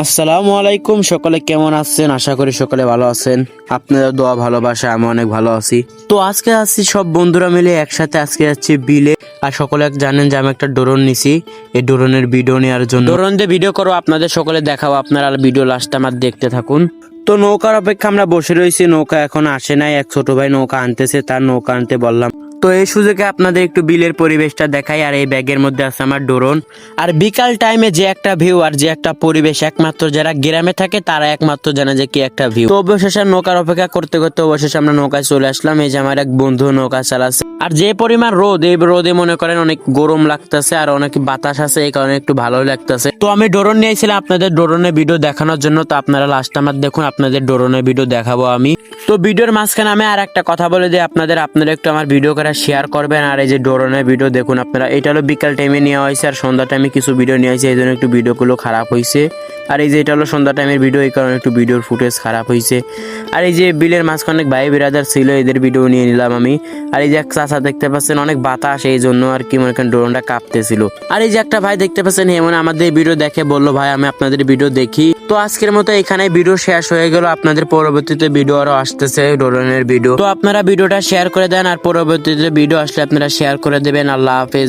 আসসালামু আলাইকুম, সকলে কেমন আছেন? আশা করি সকলে ভালো আছেন। আপনাদের দোয়া ভালোবাসা আমি অনেক ভালো আছি। তো আজকে আসছি সব বন্ধুরা মিলে একসাথে, আজকে যাচ্ছি বিলে। আর সকলে জানেন যে আমি একটা ড্রোন নিছি, এই ড্রোনের ভিডিও নেওয়ার জন্য। ড্রোন দিয়ে ভিডিও করো, আপনাদের সকলে দেখাবো, আপনারা ভিডিও লাস্ট আমার দেখতে থাকুন। তো নৌকার অপেক্ষা আমরা বসে রয়েছি, নৌকা এখন আসে নাই। এক ছোট ভাই নৌকা আনতেছে, তার নৌকা আনতে বললাম। তো এই সুযোগে আপনাদের একটু বিলের পরিবেশটা দেখাই। আর এই ব্যাগের মধ্যে আছে আমার ড্রোন। আর বিকাল টাইমে যে একটা ভিউ আর যে একটা পরিবেশ, একমাত্র যারা গ্রামে থাকে তারা একমাত্র জানে যে কি একটা ভিউ। তো অবশেষে নৌকার অপেক্ষা করতে করতে অবশেষে আমরা নৌকায় চলে আসলাম। এই যে আমার এক বন্ধু নৌকা চালাচ্ছে। আর যে পরিমাণ রোদ, এই রোদে মনে করেন অনেক গরম লাগতেছে আর অনেক বাতাস আছে, এই কারণে একটু ভালোই লাগতেছে। তো আমি ড্রোন নিয়েছিলাম আপনাদের ড্রোনের ভিডিও দেখানোর জন্য। তো আপনারা লাস্ট আমার দেখুন, আপনাদের ড্রোনের ভিডিও দেখাবো আমি। তো ভিডিওর মাঝখানে আমি আর একটা কথা বলে দিই আপনারা একটু আমার ভিডিও করে শেয়ার করবেন। আর এই যে ড্রোনের ভিডিও দেখুন আপনারা, এটা হলো বিকাল টাইমে নেওয়া হয়েছে আর সন্ধ্যা টাইমে কিছু ভিডিও নিয়ে হয়েছে, এই জন্য একটু ভিডিওগুলো খারাপ হয়েছে। আর এই যে এটা হলো সন্ধ্যা টাইমের ভিডিও, এই কারণে একটু ভিডিওর ফুটেজ খারাপ হয়েছে। আর এই যে বিলের মাঝখানে অনেক ভাই বিরাদার ছিল, এদের ভিডিও নিয়ে নিলাম আমি। আর এই যে এক চাচা দেখতে পাচ্ছেন, অনেক বাতাস, এই জন্য আর কি মনে করেন ড্রোনটা কাঁপতেছিল। আর এই যে একটা ভাই দেখতে পাচ্ছেন, হেমন আমাদের ভিডিও দেখে বললো ভাই আমি আপনাদের ভিডিও দেখি। তো আজকের মতো এখানে ভিডিও শেষ হয়ে গেল। আপনাদের পরবর্তীতে ভিডিও আরো আসতেছে ড্রোনের ভিডিও। তো আপনারা ভিডিওটা শেয়ার করে দেন, আর পরবর্তীতে ভিডিও আসলে আপনারা শেয়ার করে দেবেন। আল্লাহ হাফেজ।